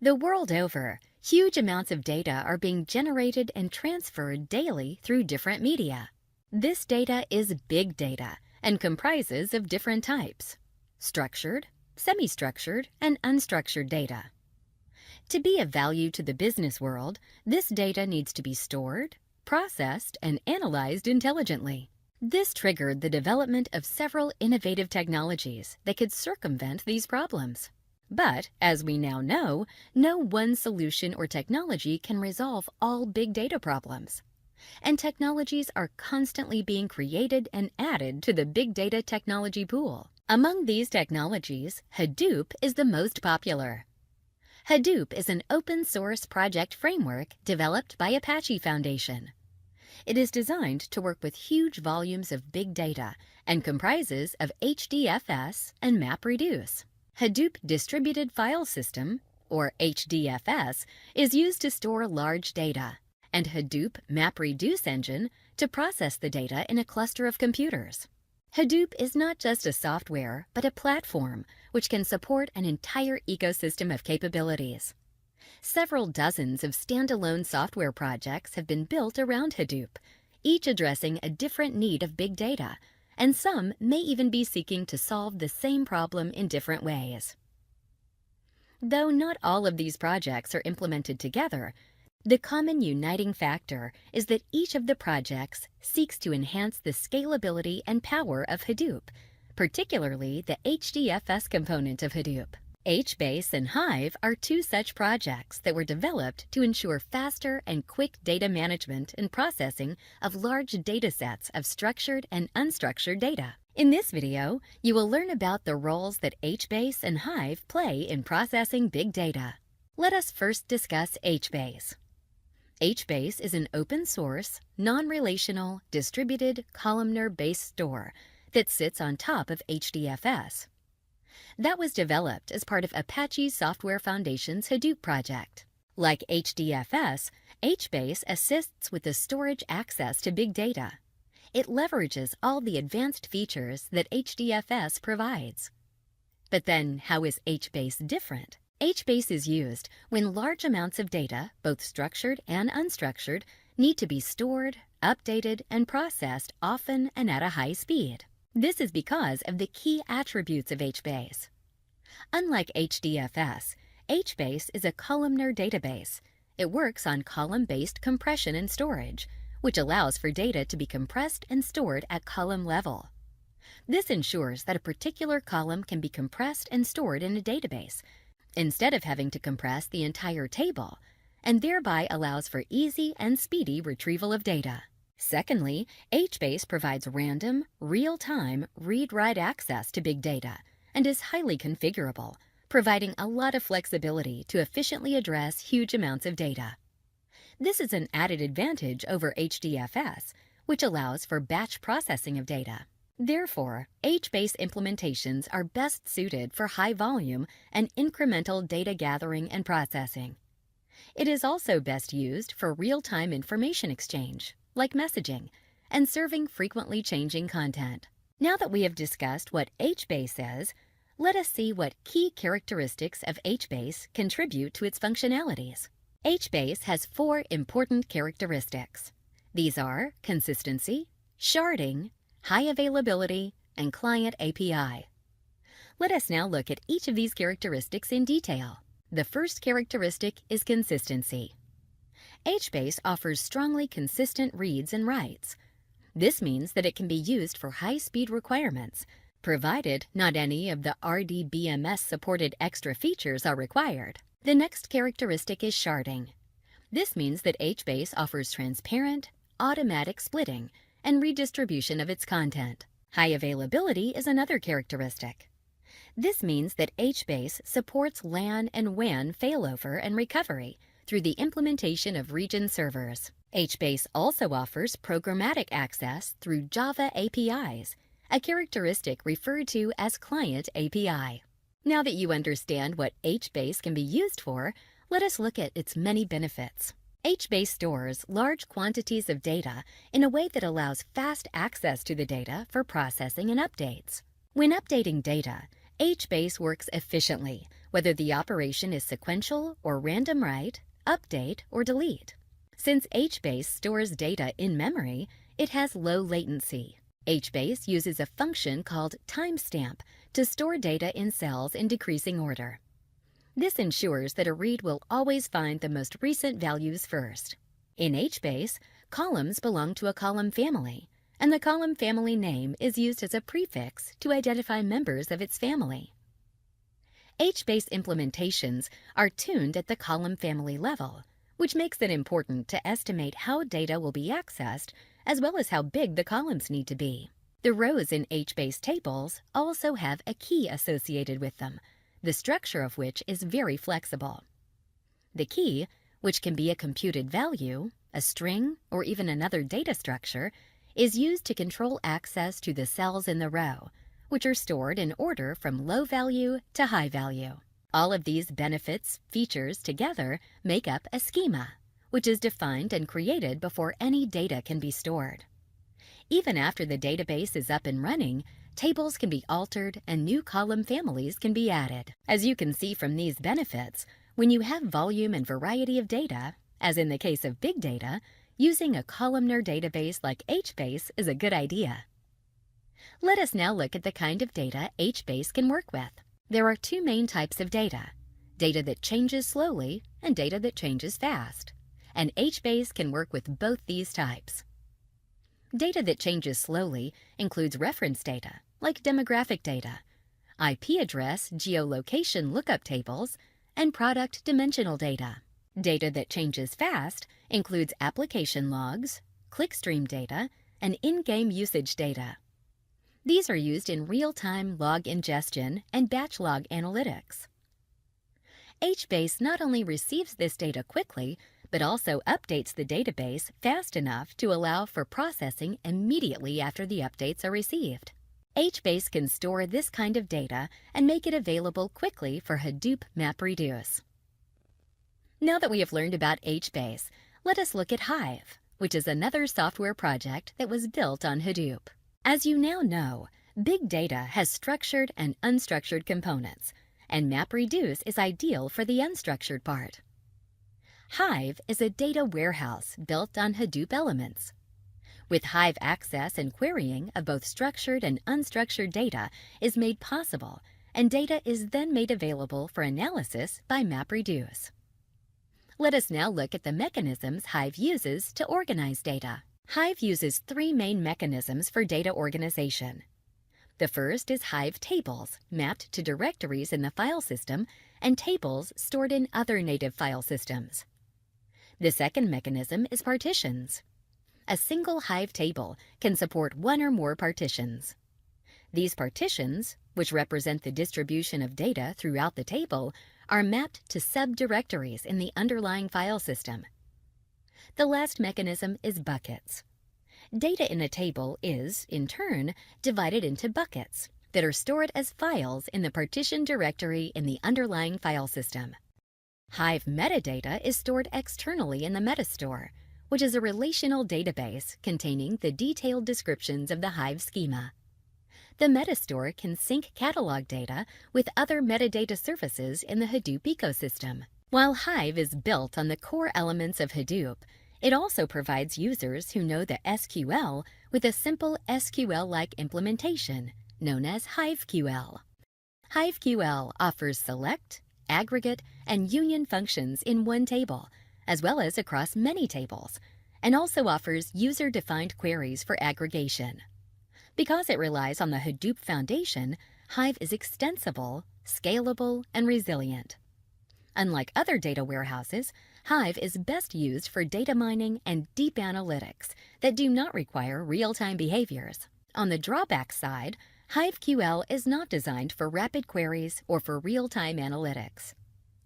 The world over, huge amounts of data are being generated and transferred daily through different media. This data is big data and comprises of different types: structured, semi-structured, and unstructured data. To be of value to the business world, this data needs to be stored, processed, and analyzed intelligently. This triggered the development of several innovative technologies that could circumvent these problems. But, as we now know, no one solution or technology can resolve all big data problems. And technologies are constantly being created and added to the big data technology pool. Among these technologies, Hadoop is the most popular. Hadoop is an open-source project framework developed by Apache Foundation. It is designed to work with huge volumes of big data and comprises of HDFS and MapReduce. Hadoop Distributed File System, or HDFS, is used to store large data, and Hadoop MapReduce engine to process the data in a cluster of computers. Hadoop is not just a software, but a platform which can support an entire ecosystem of capabilities. Several dozens of standalone software projects have been built around Hadoop, each addressing a different need of big data, and some may even be seeking to solve the same problem in different ways. Though not all of these projects are implemented together, the common uniting factor is that each of the projects seeks to enhance the scalability and power of Hadoop, particularly the HDFS component of Hadoop. Hbase and Hive are two such projects that were developed to ensure faster and quick data management and processing of large datasets of structured and unstructured data. In this video, you will learn about the roles that Hbase and Hive play in processing big data. Let us first discuss Hbase. Hbase is an open-source, non-relational, distributed columnar-based store that sits on top of HDFS. That was developed as part of Apache Software Foundation's Hadoop project. Like HDFS, Hbase assists with the storage access to big data. It leverages all the advanced features that HDFS provides. But then, how is Hbase different? Hbase is used when large amounts of data, both structured and unstructured, need to be stored, updated, and processed often and at a high speed. This is because of the key attributes of Hbase. Unlike HDFS, Hbase is a columnar database. It works on column-based compression and storage, which allows for data to be compressed and stored at column level. This ensures that a particular column can be compressed and stored in a database, instead of having to compress the entire table, and thereby allows for easy and speedy retrieval of data. Secondly, Hbase provides random, real-time, read-write access to big data and is highly configurable, providing a lot of flexibility to efficiently address huge amounts of data. This is an added advantage over HDFS, which allows for batch processing of data. Therefore, Hbase implementations are best suited for high-volume and incremental data gathering and processing. It is also best used for real-time information exchange, like messaging, and serving frequently changing content. Now that we have discussed what Hbase is, let us see what key characteristics of Hbase contribute to its functionalities. Hbase has 4 important characteristics. These are consistency, sharding, high availability, and client API. Let us now look at each of these characteristics in detail. The first characteristic is consistency. Hbase offers strongly consistent reads and writes. This means that it can be used for high-speed requirements, provided not any of the RDBMS-supported extra features are required. The next characteristic is sharding. This means that Hbase offers transparent, automatic splitting and redistribution of its content. High availability is another characteristic. This means that Hbase supports LAN and WAN failover and recovery through the implementation of region servers. Hbase also offers programmatic access through Java APIs, a characteristic referred to as Client API. Now that you understand what Hbase can be used for, let us look at its many benefits. Hbase stores large quantities of data in a way that allows fast access to the data for processing and updates. When updating data, Hbase works efficiently whether the operation is sequential or random write, update, or delete. Since Hbase stores data in memory, it has low latency. Hbase uses a function called timestamp to store data in cells in decreasing order. This ensures that a read will always find the most recent values first. In Hbase, columns belong to a column family, and the column family name is used as a prefix to identify members of its family. Hbase implementations are tuned at the column family level, which makes it important to estimate how data will be accessed as well as how big the columns need to be. The rows in Hbase tables also have a key associated with them, the structure of which is very flexible. The key, which can be a computed value, a string, or even another data structure, is used to control access to the cells in the row, which are stored in order from low value to high value. All of these benefits, features together make up a schema, which is defined and created before any data can be stored. Even after the database is up and running, tables can be altered and new column families can be added. As you can see from these benefits, when you have volume and variety of data, as in the case of big data, using a columnar database like Hbase is a good idea. Let us now look at the kind of data Hbase can work with. There are two main types of data: data that changes slowly and data that changes fast. And Hbase can work with both these types. Data that changes slowly includes reference data, like demographic data, IP address geolocation lookup tables, and product dimensional data. Data that changes fast includes application logs, clickstream data, and in-game usage data. These are used in real-time log ingestion and batch log analytics. Hbase not only receives this data quickly, but also updates the database fast enough to allow for processing immediately after the updates are received. Hbase can store this kind of data and make it available quickly for Hadoop MapReduce. Now that we have learned about Hbase, let us look at Hive, which is another software project that was built on Hadoop. As you now know, big data has structured and unstructured components, and MapReduce is ideal for the unstructured part. Hive is a data warehouse built on Hadoop elements. With Hive, access and querying of both structured and unstructured data is made possible, and data is then made available for analysis by MapReduce. Let us now look at the mechanisms Hive uses to organize data. Hive uses three main mechanisms for data organization. The first is Hive tables, mapped to directories in the file system, and tables stored in other native file systems. The second mechanism is partitions. A single Hive table can support one or more partitions. These partitions, which represent the distribution of data throughout the table, are mapped to subdirectories in the underlying file system. The last mechanism is buckets. Data in a table is, in turn, divided into buckets that are stored as files in the partition directory in the underlying file system. Hive metadata is stored externally in the metastore, which is a relational database containing the detailed descriptions of the Hive schema. The metastore can sync catalog data with other metadata services in the Hadoop ecosystem. While Hive is built on the core elements of Hadoop, it also provides users who know the SQL with a simple SQL-like implementation known as HiveQL. HiveQL offers select, aggregate, and union functions in one table, as well as across many tables, and also offers user-defined queries for aggregation. Because it relies on the Hadoop foundation, Hive is extensible, scalable, and resilient. Unlike other data warehouses, Hive is best used for data mining and deep analytics that do not require real-time behaviors. On the drawback side, HiveQL is not designed for rapid queries or for real-time analytics.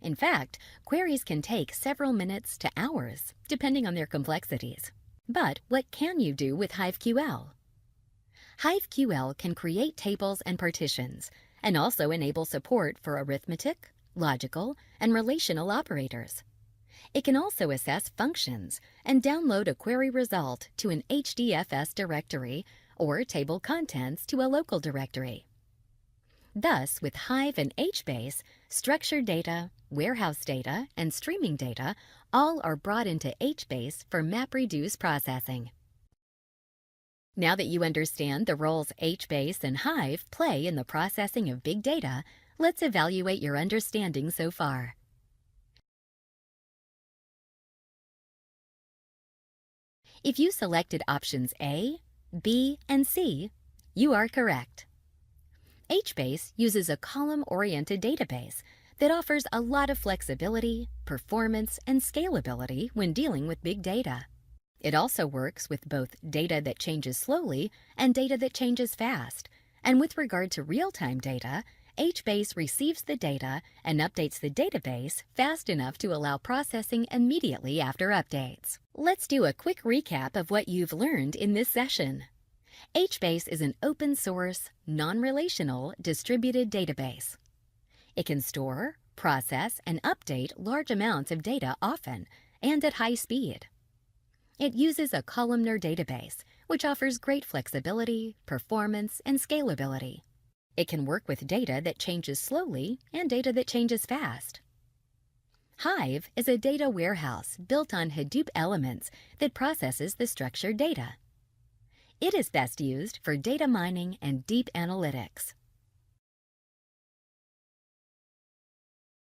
In fact, queries can take several minutes to hours, depending on their complexities. But what can you do with HiveQL? HiveQL can create tables and partitions, and also enable support for arithmetic, logical, and relational operators. It can also assess functions and download a query result to an HDFS directory or table contents to a local directory. Thus, with Hive and Hbase, Structured data, warehouse data, and streaming data all are brought into Hbase for MapReduce processing. Now that you understand the roles Hbase and Hive play in the processing of big data, let's evaluate your understanding so far. If you selected options A, B, and C, you are correct. Hbase uses a column-oriented database that offers a lot of flexibility, performance, and scalability when dealing with big data. It also works with both data that changes slowly and data that changes fast. And with regard to real-time data, Hbase receives the data and updates the database fast enough to allow processing immediately after updates. Let's do a quick recap of what you've learned in this session. Hbase is an open-source, non-relational, distributed database. It can store, process, and update large amounts of data often and at high speed. It uses a columnar database, which offers great flexibility, performance, and scalability. It can work with data that changes slowly and data that changes fast. Hive is a data warehouse built on Hadoop elements that processes the structured data. It is best used for data mining and deep analytics.